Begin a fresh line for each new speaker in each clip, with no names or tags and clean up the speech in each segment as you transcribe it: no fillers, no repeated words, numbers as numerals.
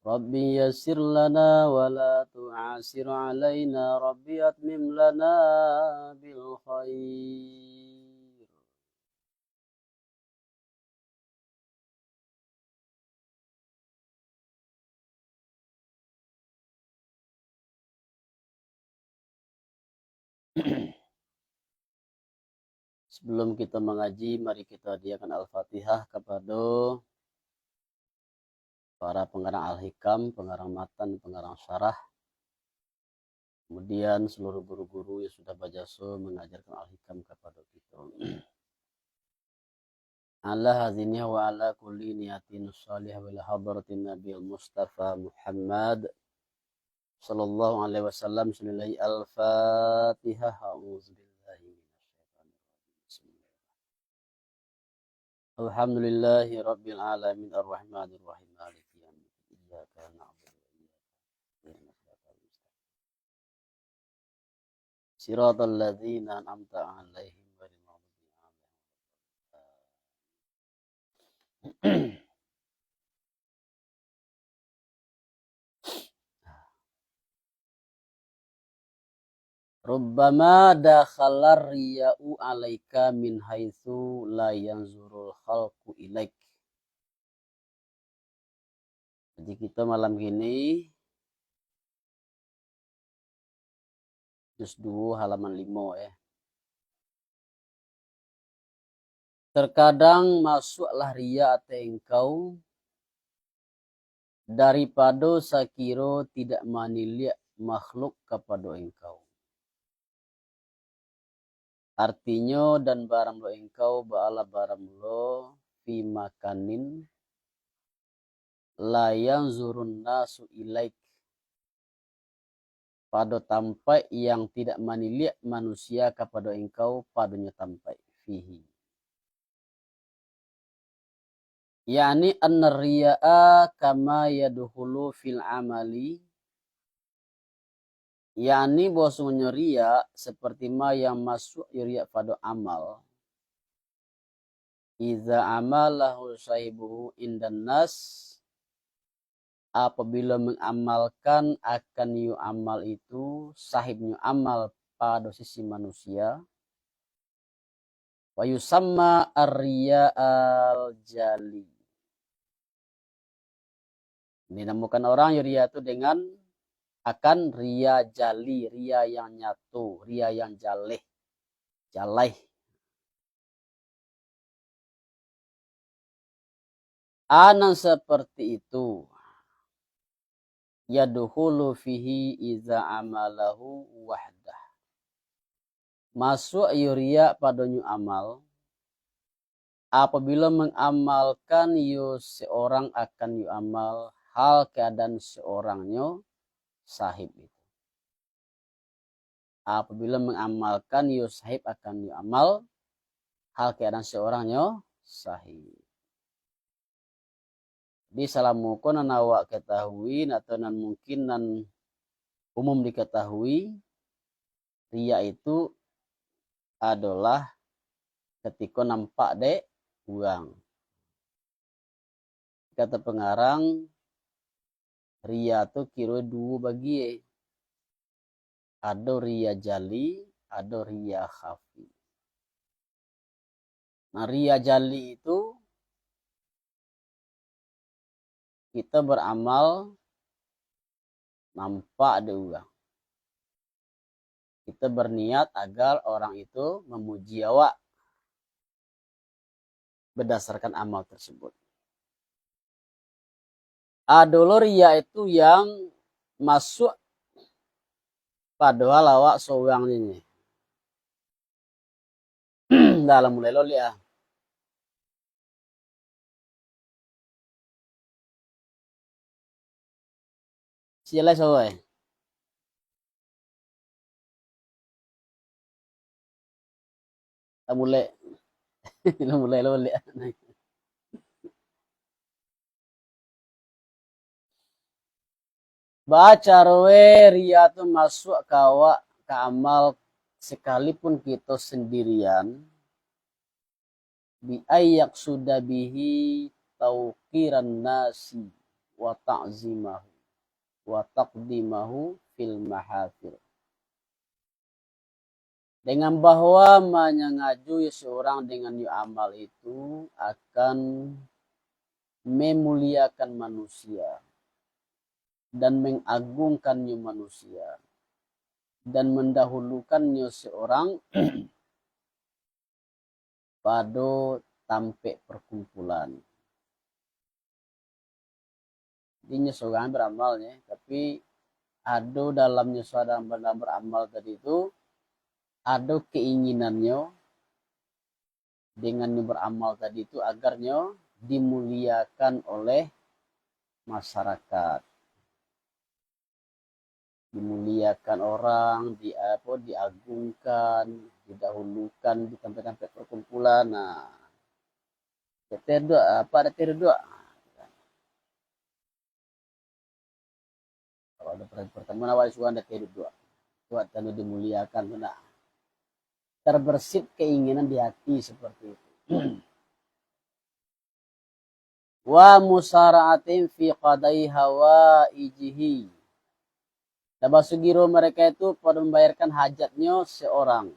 Rabbi yassir lana wa la tu'asir alaina. Rabbi atmim lana bil khair. Sebelum kita mengaji, mari kita hadiahkan Al-Fatihah kepada para pengarang Al-Hikam, pengarang matan, pengarang syarah. Kemudian seluruh guru-guru yang sudah berjasa mengajarkan Al-Hikam kepada kita. Ala hadhihi wa ala kulli niyatin salihah wa hadratin Nabi Mustafa Muhammad sallallahu alaihi wasallam. Al-Fatihah. A'udzubillahi minasyaitonir rajim. Alhamdulillahi rabbil alamin arrahmanir rahim maliki yaumiddin. Iyyaka na'budu wa iyyaka nasta'in. Siratal ladzina an'amta 'alaihim ghairil maghdubi 'alaihim. Rubbama dakhalar riya'u 'alaika min haitsu la yanzurul khalqu ilaik. Jadi kita malam ini juz 2 halaman 5 ya. Terkadang masuklah riya atas engkau daripada sakiro tidak maniliak makhluk kepada engkau. Artinya dan barang lo engkau ba'ala barang lo fi makanin la yanzurun nasu ilaik. Pada tampai yang tidak maniliak manusia kepada engkau padanya tampai fihi. Yani anna riya'a kama yadkhulu fil amali. Yani bahwasanya riya seperti ma yang masuk riya pada amal. Iza amalahu sahibuhu indan nas. Apabila mengamalkan akan yu amal itu sahibnya amal pada sisi manusia. Wa yusamma ar-riya'al jali. Dinamakan orang riya itu dengan akan riya jali, riya yang nyatu, riya yang jaleh, jaleh. Anan seperti itu. Yadkhulu fihi iza amalahu wahdah. Masuk riya padanya amal apabila mengamalkan yu seorang akan yu amal hal keadaan seorangnya sahib itu. Apabila mengamalkan yu sahib akan yu amal hal keadaan seorangnya sahib. Di salamuko nan awak ketahui atau nan mungkin nan umum diketahui riya itu adalah ketika nampak dek uang. Kata pengarang riya itu kira dua bagi. Ada riya jali, ada riya khafi. Nah riya jali itu kita beramal nampak ada uang. Kita berniat agar orang itu memuji awak berdasarkan amal tersebut. Adalah riya itu yang masuk padahal awak seorang ini. Dalam mulai loli ya. Sila soe. Mulai mulai loli. Baca roe riya itu masuk kawa ke amal sekalipun kita sendirian. Bi ayyak sudah bihi tauqiran nasi. wa ta'zimahu wa taqdimahu fil mahafir. Dengan bahwa menyengajui seorang dengan amal itu akan memuliakan manusia dan mengagungkannya manusia dan mendahulukannya seorang pada tampe perkumpulan. Ini seorang beramalnya, tapi ada dalamnya seorang beramal tadi itu ada keinginannya dengan beramal tadi itu agarnya dimuliakan oleh masyarakat, dimuliakan orang, diagungkan, didahulukan di tempat-tempat perkumpulan. Nah, ada dua. Kalau ada pertemuan awal sudah ada dua. Buat dan dimuliakan, nah, terbersit keinginan di hati seperti itu. Wa musara'atin fi qadai hawaijihi. Dan basugiro mereka itu pada membayarkan hajatnya seorang.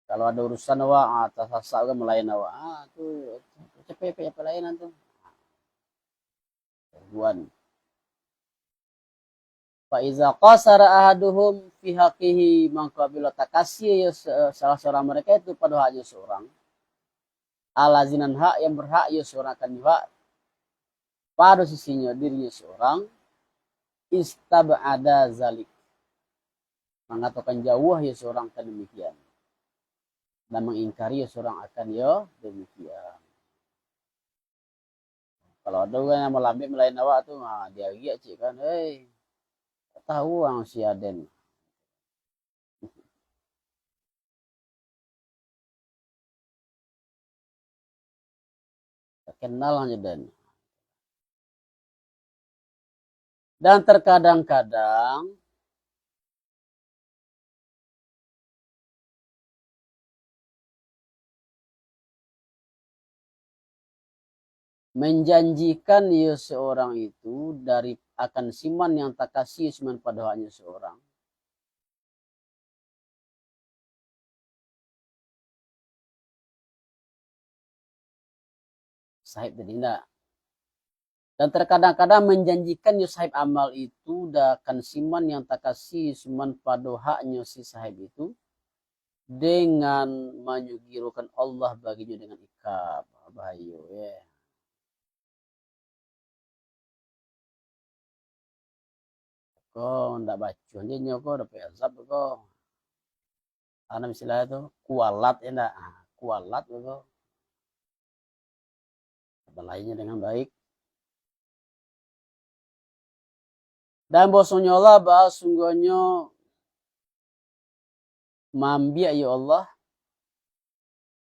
Kalau ada urusan atas asa melayan tuh cepet pelayanan tuh. Tujuan. Fa iza qasara ahaduhum fi haqqihi, maka bila takasih ya salah seorang mereka itu pada haknya seorang, alazinan hak yang berhak ya seorang akan hak pada sisinya dirinya seorang, istab'ada zalik, mengatakan jauh ya seorang akan demikian dan mengingkari ya seorang akan ya demikian. Kalau ada orang yang melambik melain awak tuh, dia giat cik kan, tahu orang si Aden. Kenal aja Den. Dan terkadang-kadang menjanjikan ya seorang itu dari akan siman yang tak kasih siman pada hanya seorang. Sahib tadi enggak. Dan terkadang-kadang menjanjikan ya sahib amal itu akan siman yang tak kasih siman pada haknya si sahib itu dengan menyugirukan Allah baginya dengan ikab. Bahaya ya. Kau ndak baca aja kau dapat azab kau. Karena misalnya itu kualat ya ndak. Kualat kau. Lainnya dengan baik. Dan bosnya Allah bahas sungguhnya mambia ya Allah.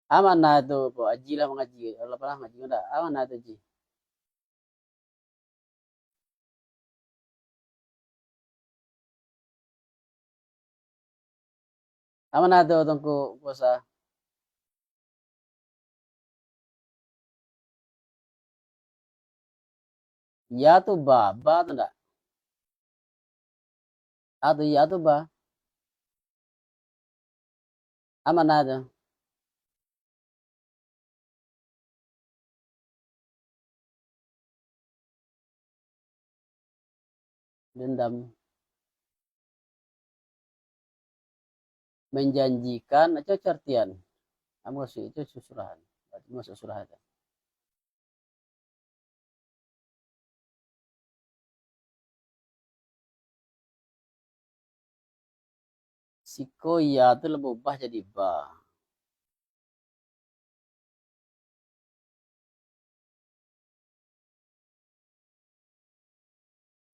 Amanah itu haji lah mengaji. Allah pernah ngaji enggak? Amanah itu ji. Amanah itu tunggu puasa. Ya tuh ba tuh enggak? Atau ya tuh ba. Amanah itu. Dendam. Menjanjikan itu certian. Kamu sih itu susurahan. Berarti masuk surah itu. Siko ya itu lebih ubah jadi ba.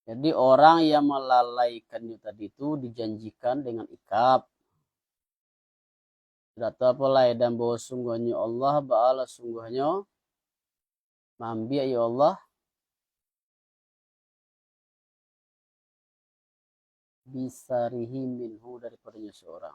Jadi orang yang melalaikannya tadi itu dijanjikan dengan ikab. Sudah tahu apa lah dan bahwa sungguhnya Allah ba'ala sungguhnya mambi ya Allah bisarihi minhu daripadanya seorang.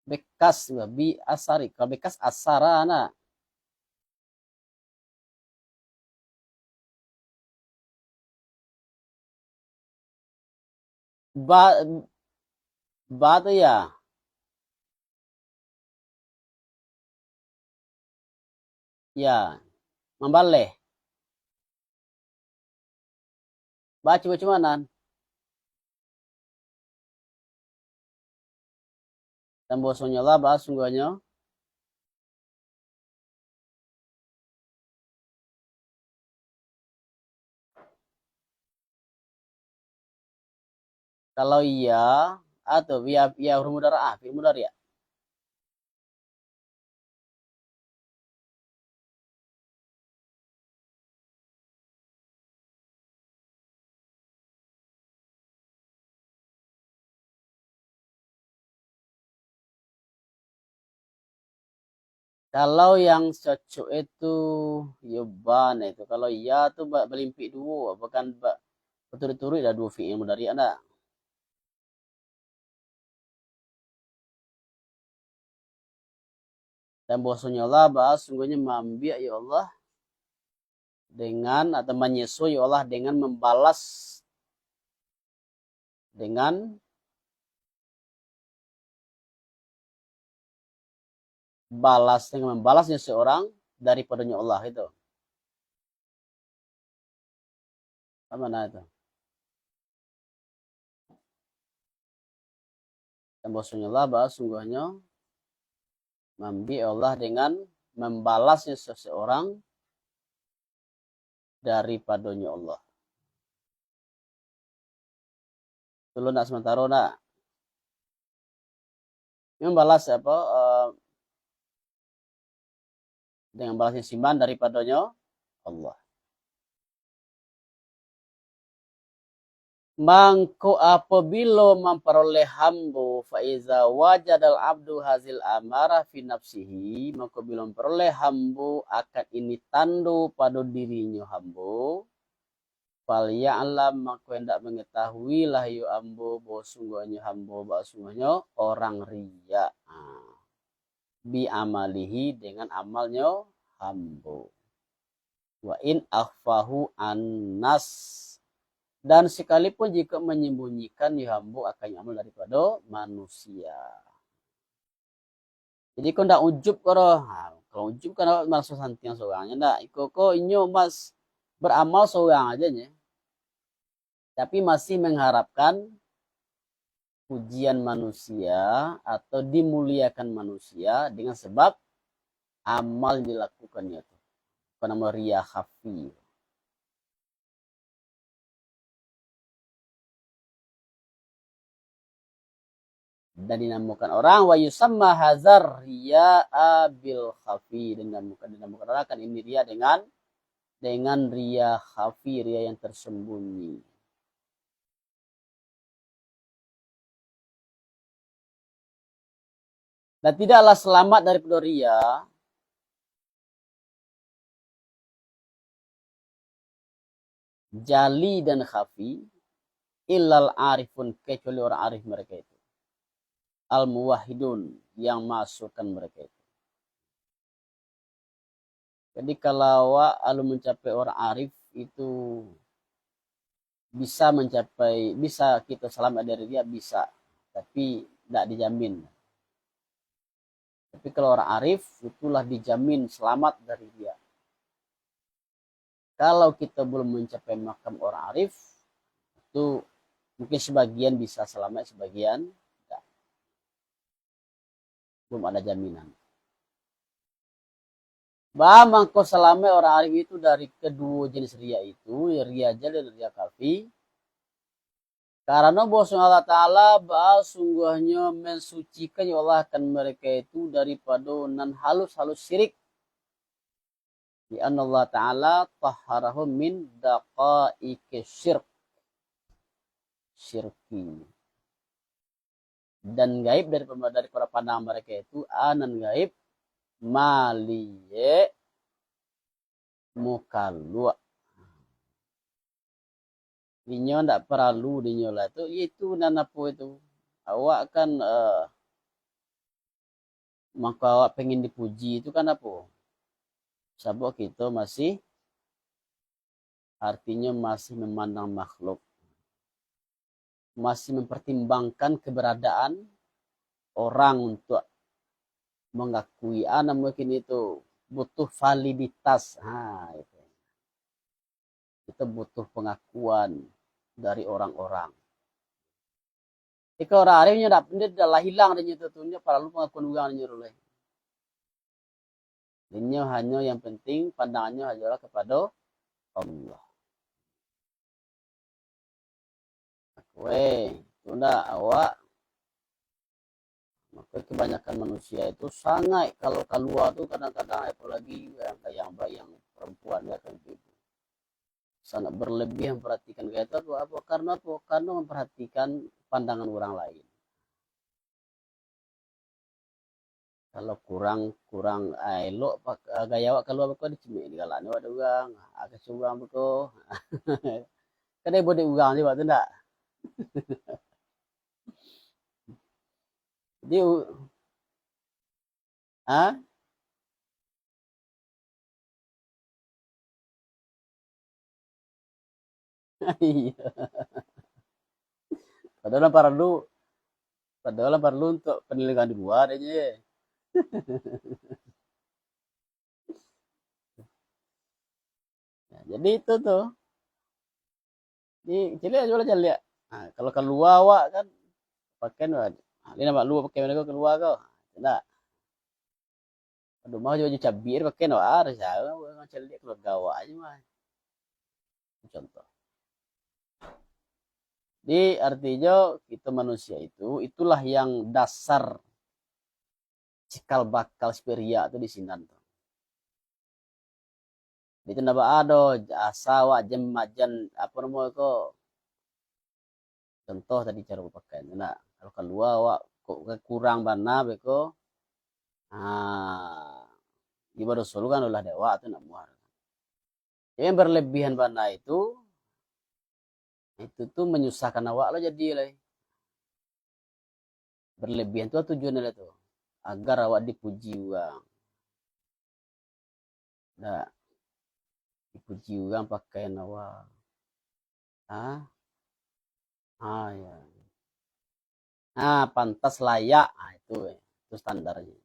bekas bi asari. Kalau bekas asarana. Ba ba tu ya. Ya, membaleh. Baca macam mana? Dan bosonnya lah bahas sungguhnya. Kalau iya atau ya huruf mudara fi'il mudari ya. Kalau yang cocok itu yuban itu. Kalau iya tuh belimpik dua, bukan berturut-turut ada dua fi'il mudari ada. Dan bosonnya Allah bahas sungguhnya mambiak ya Allah dengan atau menyesu ya Allah dengan membalas dengan membalasnya seorang daripadanya Allah itu. Apa mana itu? Dan bosonnya Allah bahas sungguhnya mambi Allah dengan membalasnya seseorang daripadanya Allah. Dulu nak sementara nak membalas apa dengan balasnya siman daripadanya Allah. Mangko apabila memperoleh hambo faiza wajadal abdu hazil amarah fi nafsihi, maka bila memperoleh hambo akan ini tando pada dirinya hambo, fal ya'lam maka hendak mengetahui lah yu ambo bahwa sungguhnya hambo bahwa sungguhnya orang riya. Bi amalihi dengan amalnya hambo. Wa in akhfahu annas. Dan sekalipun jika menyembunyikan hambo akan amal daripada manusia. Jadi kau ndak ujub kau, kalau ujub kan maksud santiang seorangnya ndak. Kau inyo mas beramal seorang aja nya. Tapi masih mengharapkan pujian manusia atau dimuliakan manusia dengan sebab amal yang dilakukannya itu. Apa nama riya khafi. Dan dinamakan orang wa yusamma hazar riya'a bil khafi, dengan dinamakan orang akan ini riya dengan riya khafi, riya yang tersembunyi. Dan tidaklah selamat daripada riya jali dan khafi illal arifun, kecuali orang arif mereka itu. Al muwahhidun, yang masukkan mereka itu. Jadi kalau alu mencapai orang arif itu bisa kita selamat dari dia bisa, tapi tidak dijamin. Tapi kalau orang arif itulah dijamin selamat dari dia. Kalau kita belum mencapai makam orang arif, itu mungkin sebagian bisa selamat, sebagian tidak. Belum ada jaminan. Mangko selama orang arif itu dari kedua jenis riya itu, riya jali dan riya khafi. Karena bahwa Allah Ta'ala sungguhnya mensucikan ya Allah akan mereka itu daripada nan halus-halus syirik. Di Allah Ta'ala tahharahum min daqa'iqi syirki. Dan gaib dari para pandangan mereka itu anan gaib maliye mukalwa. Dinyo ndak perlu dinyo lah itu nanapo itu. Awak kan maka awak pengen dipuji itu kan apa? Sabuk kita masih artinya masih memandang makhluk, masih mempertimbangkan keberadaan orang untuk mengakui anak mungkin itu butuh validitas. Itu. Kita butuh pengakuan dari orang-orang. Jika orang arifnya dia dah hilang dan itu tunjuk perlu pengakuan orang nyuruh. Dia hanya yang penting pandangannya adalah kepada Allah. Weh, tunda awak. Maka kebanyakan manusia itu sangat kalau keluar tuh kadang-kadang apalagi yang bayang perempuan ya kan gitu. Sangat berlebih memperhatikan kayak itu apa? Karena memperhatikan pandangan orang lain. Kalau kurang elok gaya awak keluar betul dicemik di galaknya ada orang agak curang betul. Kadang boleh orang ni waktu ndak. Dia ah iya. Padahal perlu untuk penilaian di luar aja. Nah, jadi itu tuh. Di cili aja lah lihat. Nah, kalau keluar awak kan pakai nah, ini nama lu pakai mana kau keluar kau. Tidak. Aduh mau juga cabir pakai no ada saya macam lihat keluar gawa aja mah. Contoh. Jadi artinya kita manusia itu itulah yang dasar cikal bakal spiria itu di sini tuh. Itu naba ada asa wa jemajan apa namanya kok contoh tadi cara pakai. Nah, kalau keluar wa kok kurang bana beko. Ah, ibadah solo kan ulah dewa itu nak muar. Yang berlebihan bana itu tuh menyusahkan awak lo jadi lah. Berlebihan tuh tujuannya tuh agar awak dipuji orang. Nah, dipuji orang pakai awak. Ah, ya. Pantas layak. Itu standarnya.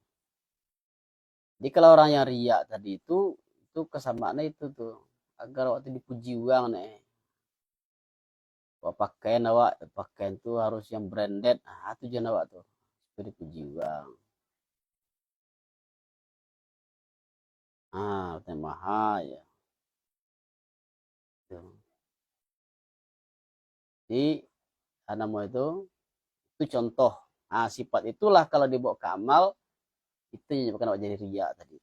Jadi kalau orang yang riak tadi itu kesamaannya itu tuh agar waktu dipuji orang nih. Wah, pakaian tuh harus yang branded. Tujuan awak tuh. Itu dipuji orang. Mahal ya. Tuh. Jadi nama itu contoh. Sifat itulah kalau dibawa ke amal itu yang menyebabkan awak jadi riak tadi.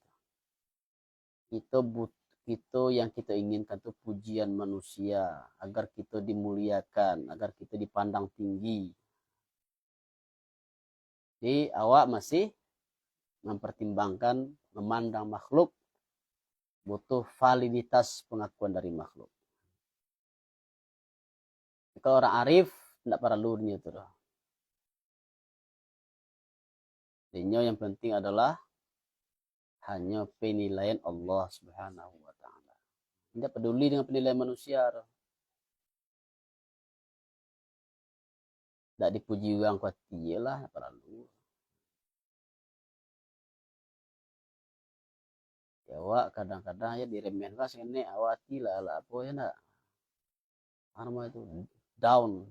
Itu yang kita inginkan tuh pujian manusia agar kita dimuliakan, agar kita dipandang tinggi. Jadi awak masih mempertimbangkan memandang makhluk butuh validitas pengakuan dari makhluk. Kalau orang arif tidak perlu itu. Dia yang penting adalah hanya penilaian Allah Subhanahu wa taala. Tidak peduli dengan penilaian manusia. Tidak dipuji orang kuat lah perlu. Ya awak kadang-kadang ya diremehkan sini awak lah apa ya nak. Apa itu down.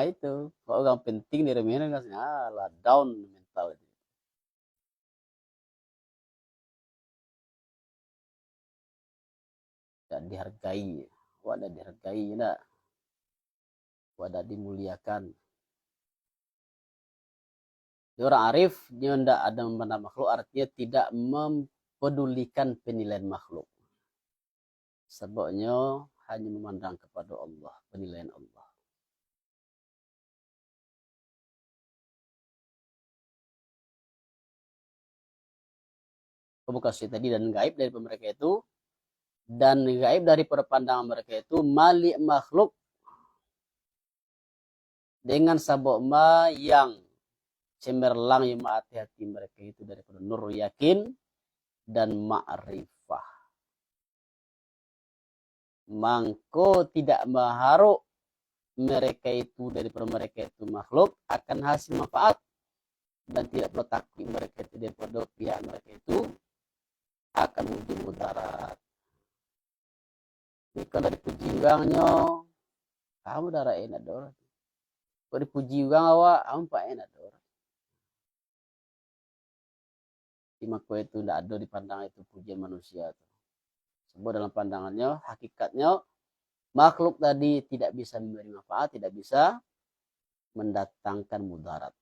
Itu kalau orang penting diremehkan kan lah down mental itu. Tidak dihargai. Awak tidak dihargai nak. Awak tidak dimuliakan. Orang arif dia tidak ada memandang makhluk artinya tidak mempedulikan penilaian makhluk. Sebabnya hanya memandang kepada Allah, penilaian Allah. Pembuka tadi dan gaib dari mereka itu dan gaib dari pandangan mereka itu malik makhluk dengan sabok ma yang cemerlang yang hati-hati mereka itu daripada nur yakin dan ma'rifah. Mangko tidak maharuk mereka itu daripada mereka itu makhluk akan hasil manfaat, dan tidak perlu takut mereka itu daripada pihak mereka itu akan wujud mudarat. Jika dari puji uangnya, kamu darah enak dorang. Kalau dipuji uang awak, kamu pak enak dorang. Di mako itu tidak ada di pandangan itu pujian manusia. Sebab dalam pandangannya, hakikatnya makhluk tadi tidak bisa memberi manfaat, tidak bisa mendatangkan mudarat.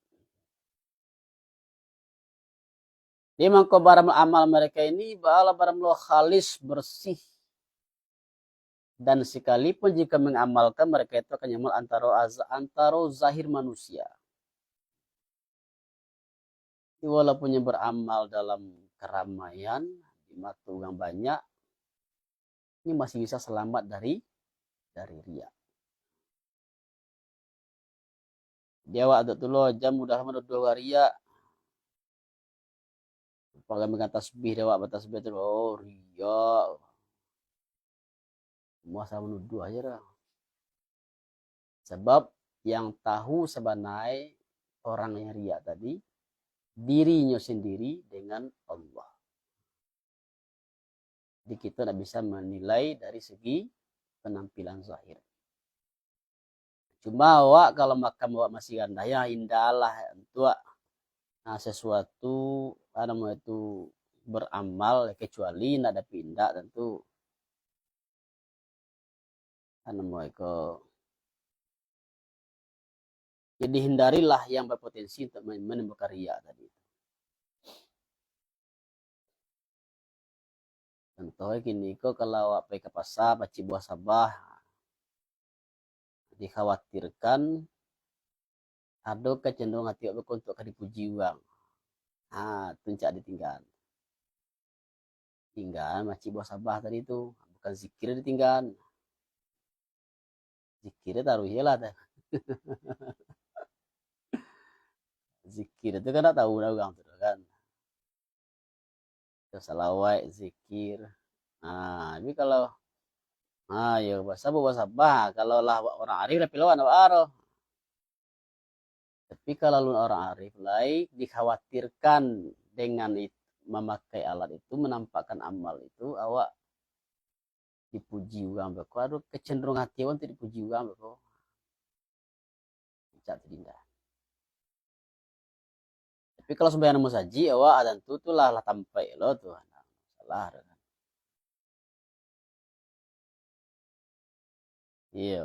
Di mangko barang amal mereka ini bala barang lo khalis, bersih. Dan sekalipun jika mengamalkan, mereka itu akan nyamal antara zahir manusia. Walaupun yang beramal dalam keramaian, di mata orang banyak, ini masih bisa selamat dari riya. Dia waktu dulu jam udah dua riya. Kalau mengat tasbih, dia waktu tasbih itu, oh riya. Masa menuduh aja dah. Sebab yang tahu sebenarnya orang yang riya tadi, dirinya sendiri dengan Allah. Jadi kita tidak bisa menilai dari segi penampilan zahir. Cuma awak kalau makam awak masih rendah, ya indahlah untuk sesuatu itu beramal, kecuali tidak ada pindah tentu jadi hindarilah yang berpotensi untuk menimbulkan riya tadi. Contohnya gini, kalau awak pergi ke pasar, baca buah sabah, dikhawatirkan ada kecenderungan hati awak untuk dipuji uang. Tuncak ditinggal. Tinggal baca buah sabah tadi itu, bukan zikir ditinggal. Zikirnya taruh lah. Zikir itu kan tak tahu dah orang tu kan. Salawat, zikir. Tapi kalau ya bahasa kalau lah orang arif tapi lawan apa. Tapi kalau orang arif lain dikhawatirkan dengan memakai alat itu, menampakkan amal itu, awak dipuji orang berko. Aduh kecenderungan hati awak untuk dipuji orang berko. Tidak terindah. Tapi kalau sembahyang musaji, awak tentu tu lah tampai lo tu. Salah. Iya.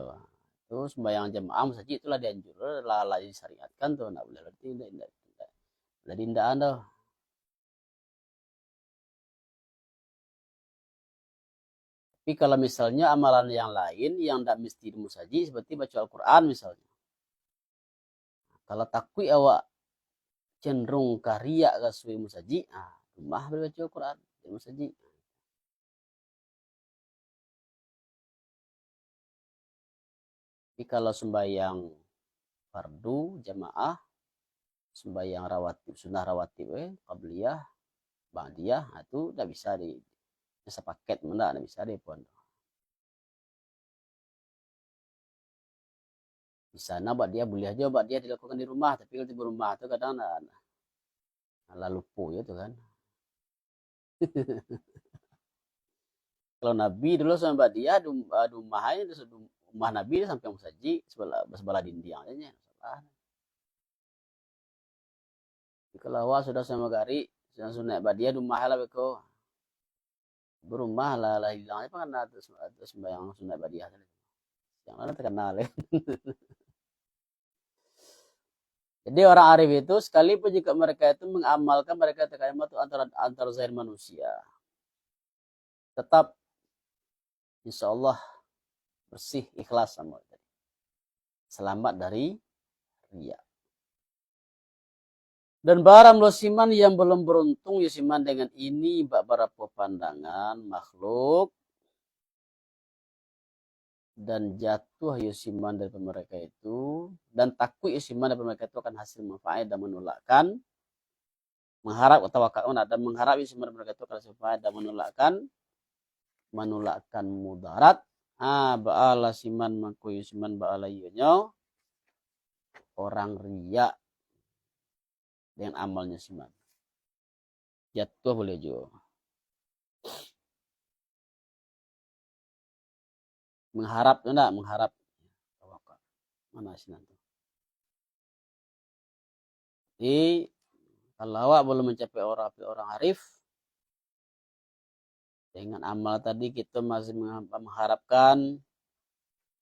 Terus sembahyang jamaah musaji itulah dianjurkan, lah disyariatkan tuh, enggak boleh tidak. Jadi tidak ada. Tapi kalau misalnya amalan yang lain yang tidak mesti musaji, seperti baca Al-Quran misalnya. Kalau takwi awak cenderung karya kasui musaji, rumah baca Al-Quran, musaji. Tapi kalau sembahyang fardu jamaah, sembahyang rawatib, sunnah rawatib, qabliyah, ba'diyah, itu tidak bisa sepaket, mana tidak bisa pun. Di sana buat dia boleh aja, buat dia dilakukan di rumah, tapi kalau di rumah itu kadang lalu lupa ya tuh kan. Kalau Nabi dulu sama dia rumahnya itu rumah Nabi sampai musaji sebelah dinding aja. Kalau awak sudah sama gari, langsung naik badia rumah lah beko. Berumah lah hilangnya kan atas sembahyang langsung naik badia. Yang lain terkenal ya. Jadi orang arif itu sekalipun jika mereka itu mengamalkan, mereka terkadang itu antara zahir manusia. Tetap insya Allah bersih, ikhlas sama tadi. Selamat dari riya. Dan barang lo siman yang belum beruntung ya siman dengan ini beberapa pandangan makhluk dan jatuh yusiman dari mereka itu, dan takut yusiman dari mereka itu akan hasil manfaat dan menolakkan, mengharap atau tawakal dan mengharap yusiman dari mereka itu akan hasil manfaat dan menolakkan mudarat. Ba'ala siman mangko yusiman ba'ala yonyo orang riya dengan amalnya siman. Jatuh boleh juga. Mengharap enggak? Mengharap. Mana sih nanti? Jadi kalau awak belum mencapai orang arif, dengan amal tadi kita masih mengharapkan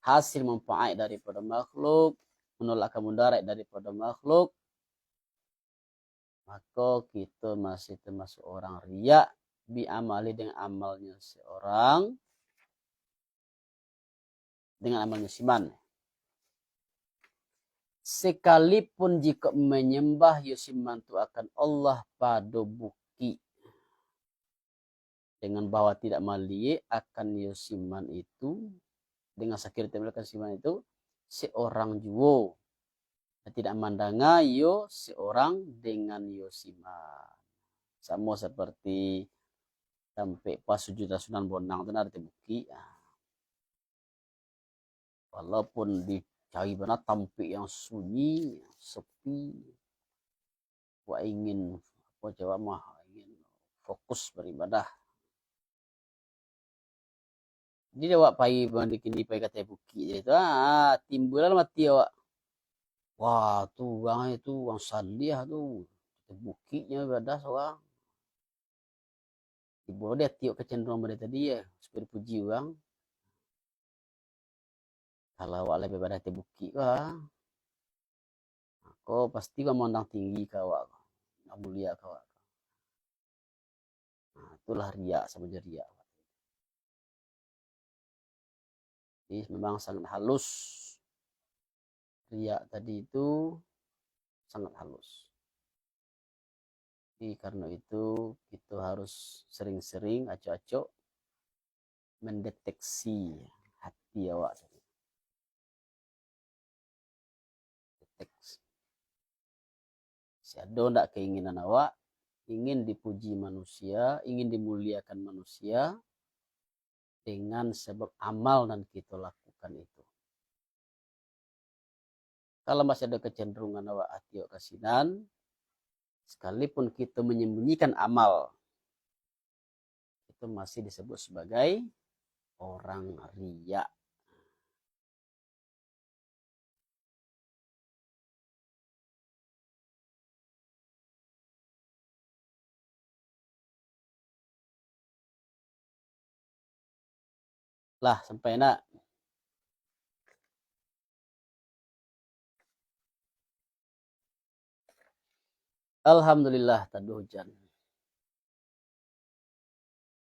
hasil manfaat daripada makhluk, menolak mudarat daripada makhluk, maka kita masih termasuk orang riya biamali dengan amalnya seorang, dengan amalnya siman. Sekalipun jika menyembah yusiman itu akan Allah pada bukti dengan bahwa tidak mali akan yusiman itu, dengan sakit melakukan siman itu seorang juwo tidak mandanga yo seorang dengan yosiman. Sama seperti sampai pas juta Sunan Bonang itu ada bukti. Walaupun dicari benar tampik yang sunyi, sepi, wah ingin apa Jawa mah ingin fokus beribadah. Jadi awak pai bandikin di pai kata bukti itu timbulan mati awak. Wah, tuh bang itu bang salih tuh bukinya ibadah seorang. Ibu dia tiok kecenderungan mereka tadi ya, supaya puji orang. Kalau awak lebih ibadah te buki kah, kau pasti kau memandang tinggi kau, mulia kau. Nah, itulah riak sama jadi riak. Jadi memang sangat halus. Riak tadi itu sangat halus. Jadi karena itu kita harus sering-sering acok-acok mendeteksi hati awak. Deteksi. Si ada ndak keinginan awak ingin dipuji manusia, ingin dimuliakan manusia dengan sebab amal dan kita lakukan itu. Kalau masih ada kecenderungan awak hati kasinan, sekalipun kita menyembunyikan amal, itu masih disebut sebagai orang riya. Lah sampai nak. Alhamdulillah tadu hujan.